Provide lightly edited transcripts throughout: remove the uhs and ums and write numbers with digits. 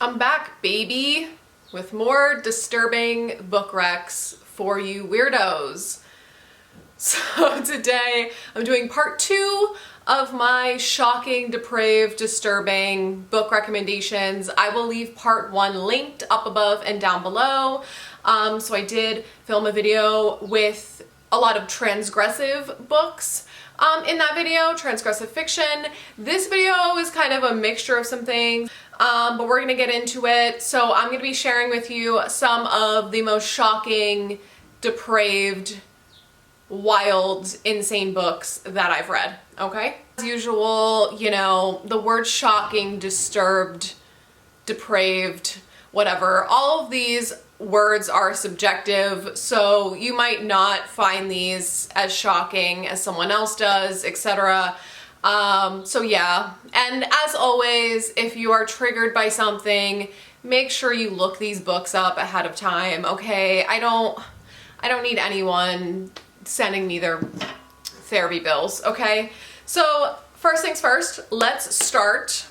I'm back, baby, with more disturbing book recs for you weirdos. So today I'm doing part 2 of my shocking, depraved, disturbing book recommendations. I will leave part 1 linked up above and down below. So I did film a video with a lot of transgressive books in that video, transgressive fiction. This video is kind of a mixture of some things, but we're gonna get into it. So I'm gonna be sharing with you some of the most shocking, depraved, wild, insane books that I've read, okay? As usual, you know, the word shocking, disturbed, depraved, whatever, all of these words are subjective, so you might not find these as shocking as someone else does, etc. So yeah, and as always, if you are triggered by something, make sure you look these books up ahead of time, okay? I don't need anyone sending me their therapy bills, okay? So first things first, let's start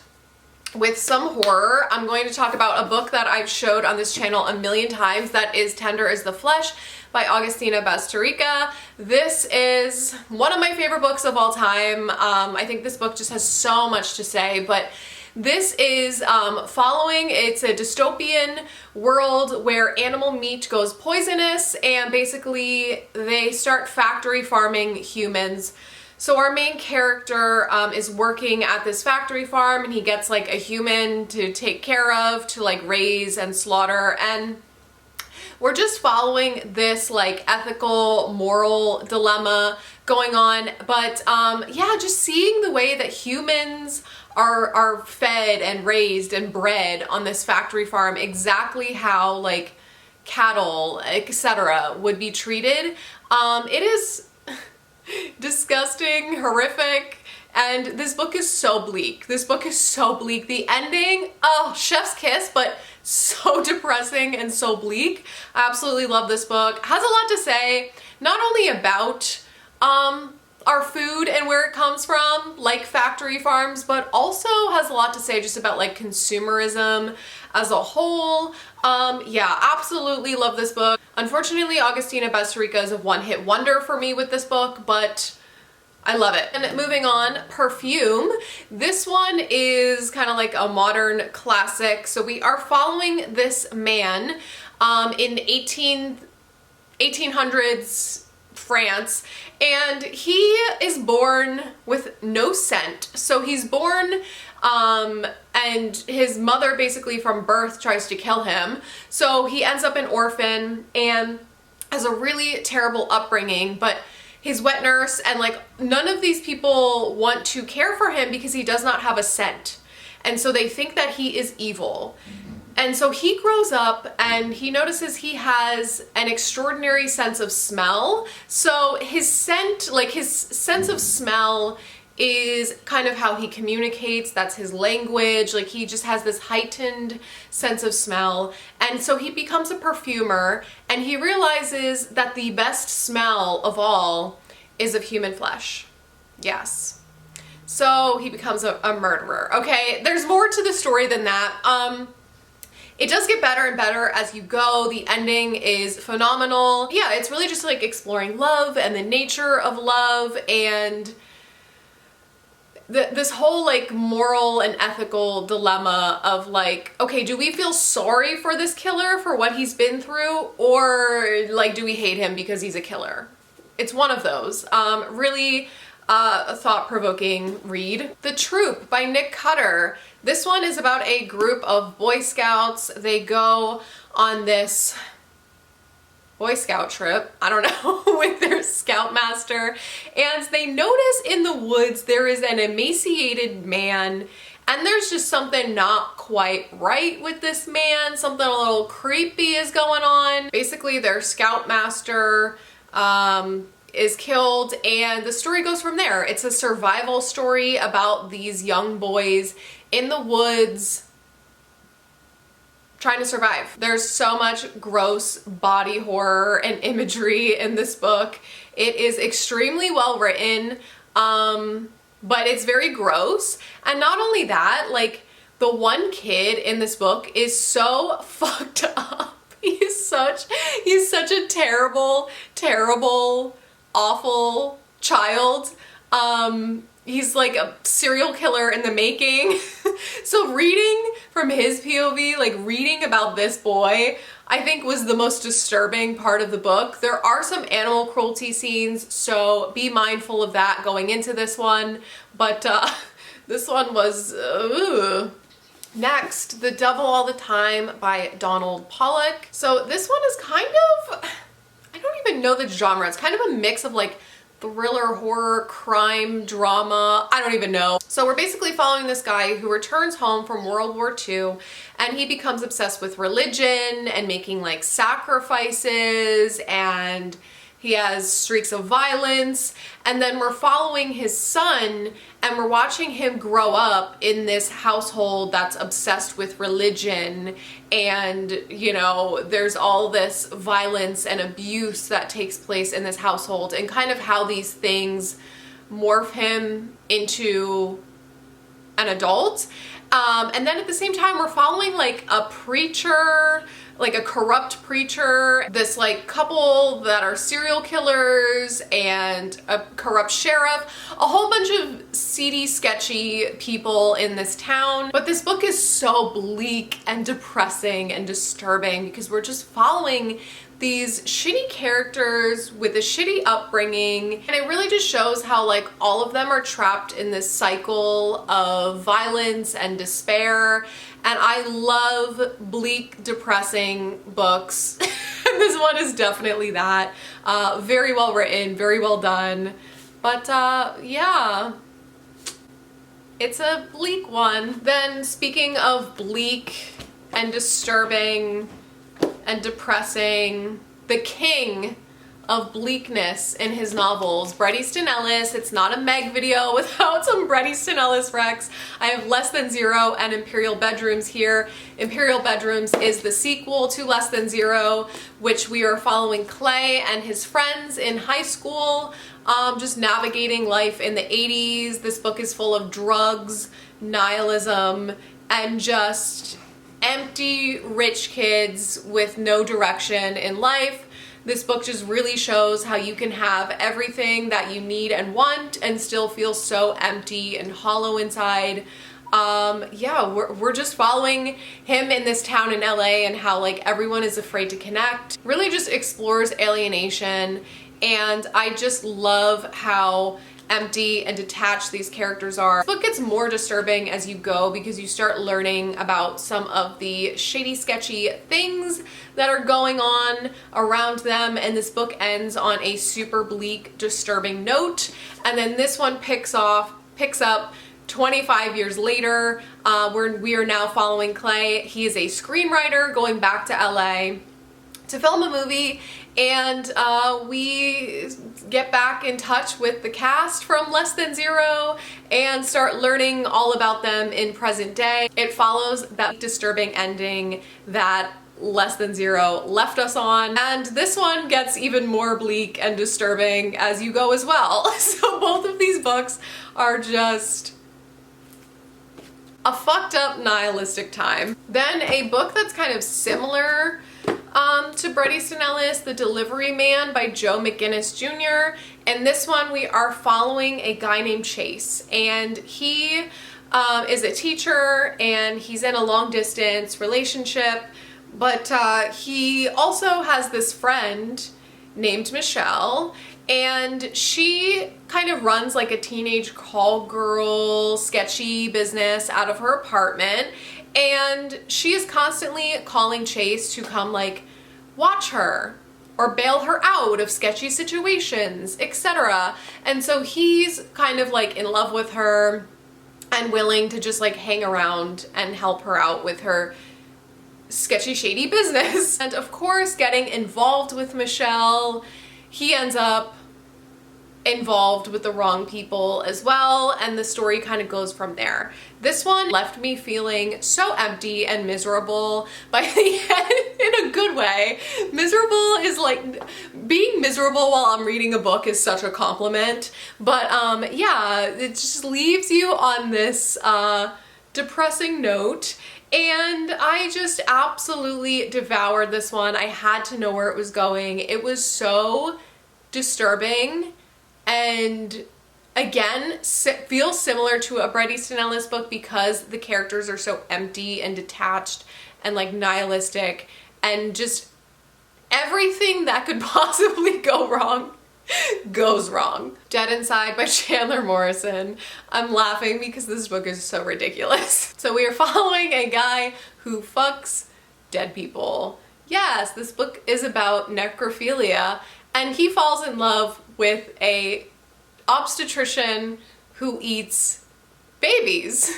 with some horror. I'm going to talk about a book that I've showed on this channel a million times, that is Tender is the Flesh by Augustina Bazterrica. This is one of my favorite books of all time. I think this book just has so much to say, but this is it's a dystopian world where animal meat goes poisonous and basically they start factory farming humans. So our main character is working at this factory farm and he gets like a human to take care of, to like raise and slaughter, and we're just following this like ethical, moral dilemma going on. But yeah, just seeing the way that humans are fed and raised and bred on this factory farm, exactly how like cattle, etc. would be treated. It is disgusting, horrific, and this book is so bleak. This book is so bleak. The ending, oh, chef's kiss, but so depressing and so bleak. I absolutely love this book. Has a lot to say, not only about our food and where it comes from, like factory farms, but also has a lot to say just about like consumerism as a whole. Yeah, absolutely love this book. Unfortunately, Augustina Bazterrica is a one-hit wonder for me with this book, but I love it. And moving on, Perfume. This one is kind of like a modern classic. So we are following this man in 1800s France, and he is born with no scent. So he's born and his mother basically from birth tries to kill him. So he ends up an orphan and has a really terrible upbringing, but his wet nurse and like none of these people want to care for him because he does not have a scent. And so they think that he is evil. And so he grows up and he notices he has an extraordinary sense of smell. So his scent, like his sense of smell is kind of how he communicates. That's his language. Like he just has this heightened sense of smell. And so he becomes a perfumer and he realizes that the best smell of all is of human flesh. Yes. So he becomes a murderer. Okay, there's more to the story than that. It does get better and better as you go. The ending is phenomenal. Yeah, it's really just like exploring love and the nature of love and this whole like moral and ethical dilemma of like, okay, do we feel sorry for this killer for what he's been through, or like do we hate him because he's a killer? It's one of those. Really a thought-provoking read. The Troop by Nick Cutter. This one is about a group of Boy Scouts. They go on this Boy Scout trip, I don't know, with their scoutmaster, and they notice in the woods there is an emaciated man, and there's just something not quite right with this man. Something a little creepy is going on. Basically, their scoutmaster is killed, and the story goes from there. It's a survival story about these young boys in the woods trying to survive. There's so much gross body horror and imagery in this book. It is extremely well written, but it's very gross. And not only that, like The one kid in this book is so fucked up. He's such a terrible, awful child. He's like a serial killer in the making. So reading from his POV, like reading about this boy, I think was the most disturbing part of the book. There are some animal cruelty scenes, so be mindful of that going into this one. But this one was, Next, The Devil All the Time by Donald Pollock. So this one is kind of, I don't even know the genre. It's kind of a mix of like thriller, horror, crime, drama, I don't even know. So we're basically following this guy who returns home from World War II, and he becomes obsessed with religion and making like sacrifices, and he has streaks of violence. And then we're following his son, and we're watching him grow up in this household that's obsessed with religion. And, you know, there's all this violence and abuse that takes place in this household, and kind of how these things morph him into an adult. And then at the same time, we're following like a preacher, like a corrupt preacher, this like couple that are serial killers, and a corrupt sheriff, a whole bunch of seedy, sketchy people in this town. But this book is so bleak and depressing and disturbing because we're just following these shitty characters with a shitty upbringing, and it really just shows how like all of them are trapped in this cycle of violence and despair. And I love bleak, depressing books. And this one is definitely that. Very well written, very well done. But yeah, it's a bleak one. Then speaking of bleak and disturbing and depressing, the king of bleakness in his novels, Bret Easton Ellis. It's not a Meg video without some Bret Easton Ellis recs. I have Less Than Zero and Imperial Bedrooms here. Imperial Bedrooms is the sequel to Less Than Zero, which we are following Clay and his friends in high school, just navigating life in the 80s. This book is full of drugs, nihilism, and just empty rich kids with no direction in life. This book just really shows how you can have everything that you need and want and still feel so empty and hollow inside. Yeah, we're just following him in this town in LA, and how like everyone is afraid to connect. Really just explores alienation, and I just love how empty and detached these characters are. This book gets more disturbing as you go because you start learning about some of the shady, sketchy things that are going on around them, and this book ends on a super bleak, disturbing note. And then this one picks up 25 years later. We are now following Clay. He is a screenwriter going back to LA to film a movie, and we get back in touch with the cast from Less Than Zero and start learning all about them in present day. It follows that disturbing ending that Less Than Zero left us on, and this one gets even more bleak and disturbing as you go as well. So both of these books are just a fucked up nihilistic time. Then a book that's kind of similar to Bret Easton Ellis, The Delivery Man by Joe McGinnis Jr. And this one we are following a guy named Chase, and he is a teacher, and he's in a long distance relationship, but he also has this friend named Michelle, and she kind of runs like a teenage call girl sketchy business out of her apartment, and she is constantly calling Chase to come like watch her or bail her out of sketchy situations, etc. And so he's kind of like in love with her and willing to just like hang around and help her out with her sketchy, shady business. And of course, getting involved with Michelle, he ends up involved with the wrong people as well, and the story kind of goes from there. This one left me feeling so empty and miserable by the end, in a good way. Miserable is like, being miserable while I'm reading a book is such a compliment, but yeah, it just leaves you on this depressing note. And I just absolutely devoured this one. I had to know where it was going. It was so disturbing, and again, feels similar to a Bret Easton Ellis book because the characters are so empty and detached and like nihilistic, and just everything that could possibly go wrong goes wrong. Dead Inside by Chandler Morrison. I'm laughing because this book is so ridiculous. So we are following a guy who fucks dead people. Yes, this book is about necrophilia, and he falls in love with a obstetrician who eats babies.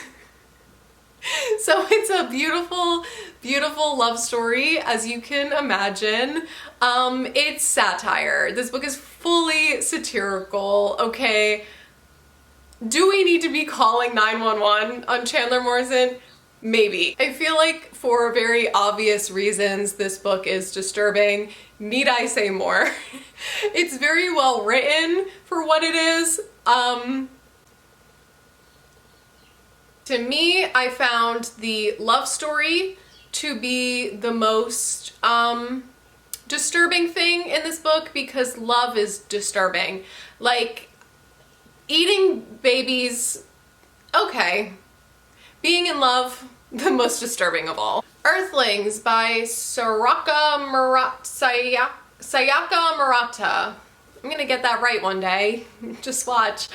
So it's a beautiful, beautiful love story, as you can imagine. It's satire. This book is fully satirical, okay? Do we need to be calling 911 on Chandler Morrison? Maybe. I feel like for very obvious reasons this book is disturbing. Need I say more? It's very well written for what it is. To me, I found the love story to be the most disturbing thing in this book, because love is disturbing. Like, eating babies, okay. Being in love, the most disturbing of all. Earthlings by Sayaka Murata. I'm gonna get that right one day. Just watch.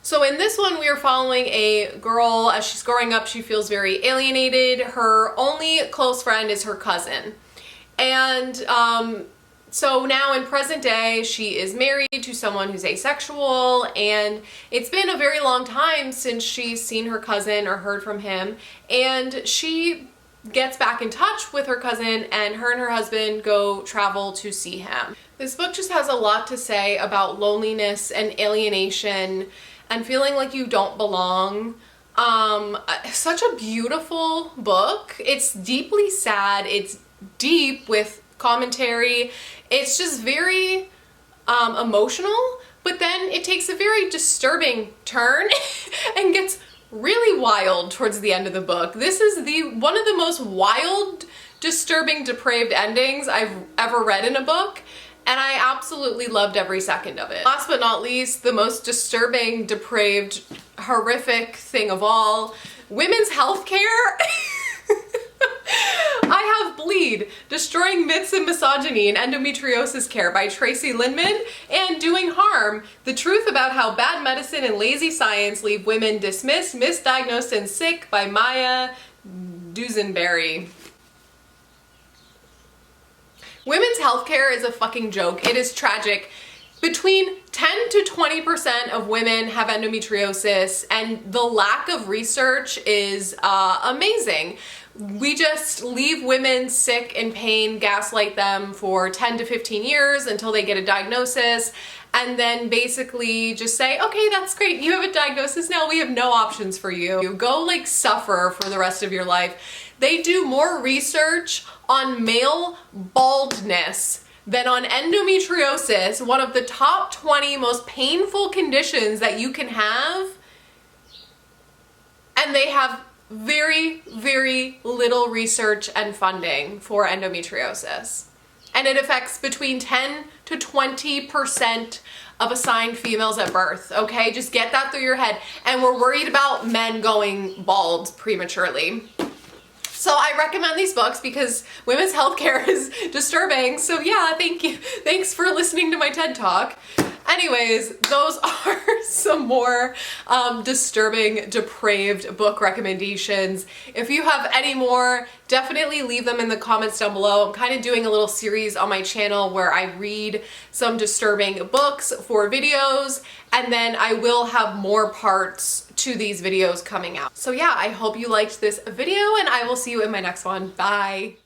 So in this one, we are following a girl. As she's growing up, she feels very alienated. Her only close friend is her cousin. And so now in present day, she is married to someone who's asexual, and it's been a very long time since she's seen her cousin or heard from him, and she gets back in touch with her cousin, and her and her husband go travel to see him. This book just has a lot to say about loneliness and alienation and feeling like you don't belong. Such a beautiful book. It's deeply sad. It's deep with commentary. It's just very emotional, but then it takes a very disturbing turn and gets really wild towards the end of the book. This is one of the most wild, disturbing, depraved endings I've ever read in a book, and I absolutely loved every second of it. Last but not least, the most disturbing, depraved, horrific thing of all, women's health care. I have Bleed, Destroying Myths and Misogyny in Endometriosis Care by Tracy Lindman, and Doing Harm, The Truth About How Bad Medicine and Lazy Science Leave Women Dismissed, Misdiagnosed, and Sick by Maya Dusenberry. Women's healthcare is a fucking joke. It is tragic. Between 10 to 20% of women have endometriosis, and the lack of research is amazing. We just leave women sick, in pain, gaslight them for 10 to 15 years until they get a diagnosis, and then basically just say, okay, that's great, you have a diagnosis now, we have no options for you. You go like suffer for the rest of your life. They do more research on male baldness than on endometriosis, one of the top 20 most painful conditions that you can have, and they have very, very little research and funding for endometriosis. And it affects between 10 to 20% of assigned females at birth, okay? Just get that through your head. And we're worried about men going bald prematurely. So I recommend these books because women's healthcare is disturbing. So yeah, thank you. Thanks for listening to my TED Talk. Anyways, those are some more disturbing, depraved book recommendations. If you have any more, definitely leave them in the comments down below. I'm kind of doing a little series on my channel where I read some disturbing books for videos, and then I will have more parts to these videos coming out. So yeah, I hope you liked this video, and I will see you in my next one. Bye!